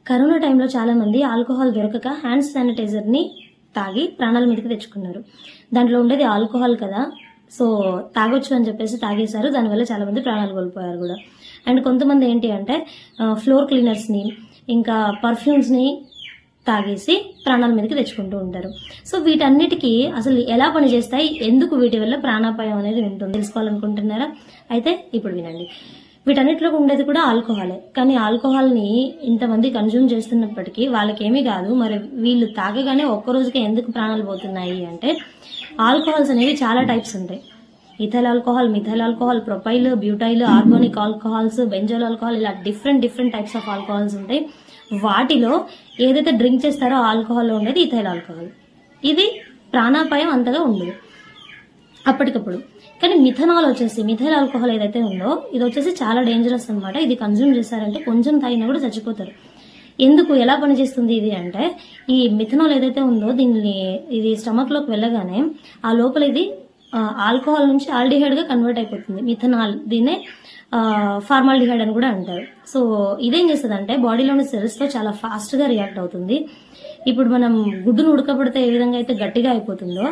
Corona టైంలో చాలా మంది ఆల్కహాల్ దొరకక హ్యాండ్ శానిటైజర్ని తాగి ప్రాణాల మీదకి తెచ్చుకున్నారు. దాంట్లో ఉండేది ఆల్కహాల్ కదా, సో తాగొచ్చు అని చెప్పేసి తాగేశారు. దానివల్ల చాలా మంది ప్రాణాలు కోల్పోయారు కూడా. అండ్ కొంతమంది ఏంటి అంటే ఫ్లోర్ క్లీనర్స్ని ఇంకా పర్ఫ్యూమ్స్ని తాగేసి ప్రాణాల మీదకి తెచ్చుకుంటూ ఉంటారు. సో వీటన్నిటికీ అసలు ఎలా పనిచేస్తాయి, ఎందుకు వీటి వల్ల ప్రాణాపాయం అనేది ఉంటుంది తెలుసుకోవాలనుకుంటున్నారా? అయితే ఇప్పుడు వినండి. వీటన్నిటిలో ఉండేది కూడా ఆల్కహాలే. కానీ ఆల్కహాల్ని ఇంతమంది కన్జ్యూమ్ చేస్తున్నప్పటికీ వాళ్ళకేమీ కాదు. మరి వీళ్ళు తాగగానే ఒక్కరోజుకే ఎందుకు ప్రాణాలు పోతున్నాయి అంటే ఆల్కహాల్స్ అనేవి చాలా టైప్స్ ఉంటాయి. Ethyl alcohol, methyl alcohol, propyl, butyl, organic alcohols, benzoyl alcohol, ఇలా డిఫరెంట్ టైప్స్ ఆఫ్ ఆల్కహాల్స్ ఉంటాయి. వాటిలో ఏదైతే డ్రింక్ చేస్తారో ఆల్కహాల్లో ఉండేది ఇథైల్ ఆల్కహాల్. ఇది ప్రాణాపాయం అంతగా ఉండదు అప్పటికప్పుడు. కానీ మిథనాల్ వచ్చేసి మిథైల్ ఆల్కహాల్ ఏదైతే ఉందో ఇది వచ్చేసి చాలా డేంజరస్ అనమాట. ఇది కన్జ్యూమ్ చేశారంటే కొంచెం తాగినా కూడా చచ్చిపోతారు. ఎందుకు, ఎలా పనిచేస్తుంది ఇది అంటే ఈ మిథనాల్ ఏదైతే ఉందో ఇది స్టమక్ లోకి వెళ్ళగానే ఆ లోపల ఇది ఆల్కహాల్ నుంచి ఆల్డిహైడ్ గా కన్వర్ట్ అయిపోతుంది. మిథనాల్, దీన్నే ఫార్మాల్డిహైడ్ అని కూడా అంటారు. సో ఇదేం చేస్తుంది అంటే బాడీలోని సెల్స్ తో చాలా ఫాస్ట్ గా రియాక్ట్ అవుతుంది. ఇప్పుడు మనం గుడ్డును ఉడకబడితే ఏ విధంగా అయితే గట్టిగా అయిపోతుందో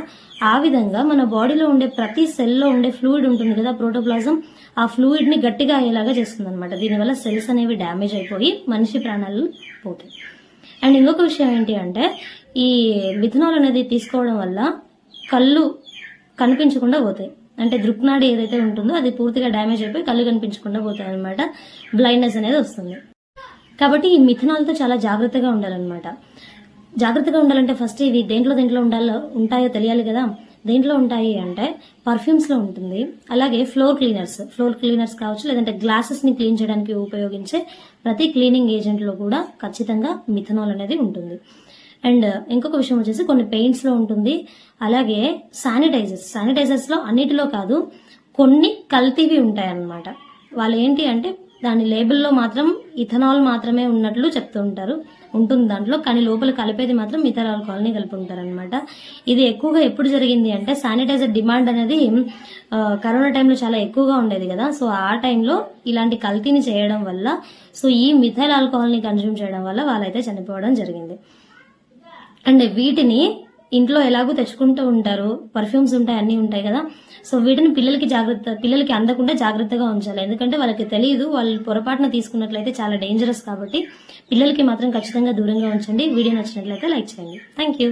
ఆ విధంగా మన బాడీలో ఉండే ప్రతి సెల్లో ఉండే ఫ్లూయిడ్ ఉంటుంది కదా, ప్రోటోప్లాజం, ఆ ఫ్లూయిడ్ ని గట్టిగా అయ్యేలాగా చేస్తుంది అనమాట. దీనివల్ల సెల్స్ అనేవి డ్యామేజ్ అయిపోయి మనిషి ప్రాణాలు పోతాయి. అండ్ ఇంకొక విషయం ఏంటి అంటే ఈ మిథనాల్ అనేది తీసుకోవడం వల్ల కళ్ళు కనిపించకుండా పోతాయి. అంటే దృక్నాడి ఏదైతే ఉంటుందో అది పూర్తిగా డ్యామేజ్ అయిపోయి కళ్ళు కనిపించకుండా పోతాయి అనమాట. బ్లైండ్నెస్ అనేది వస్తుంది. కాబట్టి ఈ మిథనాల్తో చాలా జాగ్రత్తగా ఉండాలన్నమాట. జాగ్రత్తగా ఉండాలంటే ఫస్ట్ ఇవి దేంట్లో ఉంటాయో తెలియాలి కదా. దేంట్లో ఉంటాయి అంటే పర్ఫ్యూమ్స్ లో ఉంటుంది. అలాగే ఫ్లోర్ క్లీనర్స్ కావచ్చు, లేదంటే గ్లాసెస్ ని క్లీన్ చేయడానికి ఉపయోగించే ప్రతి క్లీనింగ్ ఏజెంట్ లో కూడా ఖచ్చితంగా మిథనాల్ అనేది ఉంటుంది. అండ్ ఇంకొక విషయం వచ్చేసి కొన్ని పెయింట్స్ లో ఉంటుంది. అలాగే శానిటైజర్స్ లో అన్నిటిలో కాదు, కొన్ని కల్తీవి ఉంటాయన్నమాట. వాళ్ళు ఏంటి అంటే దాని లేబుల్లో మాత్రం ఇథనాల్ మాత్రమే ఉన్నట్లు చెప్తూ ఉంటారు, ఉంటుంది దాంట్లో, కానీ లోపల కలిపేది మాత్రం మిథైల్ ఆల్కహాల్ ని కలిపి ఉంటారనమాట. ఇది ఎక్కువగా ఎప్పుడు జరిగింది అంటే శానిటైజర్ డిమాండ్ అనేది కరోనా టైంలో చాలా ఎక్కువగా ఉండేది కదా. సో ఆ టైంలో ఇలాంటి కల్తీని చేయడం వల్ల, సో ఈ మిథైల్ ఆల్కహాల్ ని కన్జ్యూమ్ చేయడం వల్ల వాళ్ళైతే చనిపోవడం జరిగింది. అండ్ వీటిని ఇంట్లో ఎలాగో తెచ్చుకుంటూ ఉంటారు, పర్ఫ్యూమ్స్ ఉంటాయి, అన్నీ ఉంటాయి కదా. సో వీటిని పిల్లలకి అందకుండా జాగ్రత్తగా ఉంచాలి. ఎందుకంటే వాళ్ళకి తెలియదు, వాళ్ళు పొరపాటున తీసుకున్నట్లయితే చాలా డేంజరస్. కాబట్టి పిల్లలకి మాత్రం ఖచ్చితంగా దూరంగా ఉంచండి. వీడియో నచ్చినట్లయితే లైక్ చేయండి. Thank you.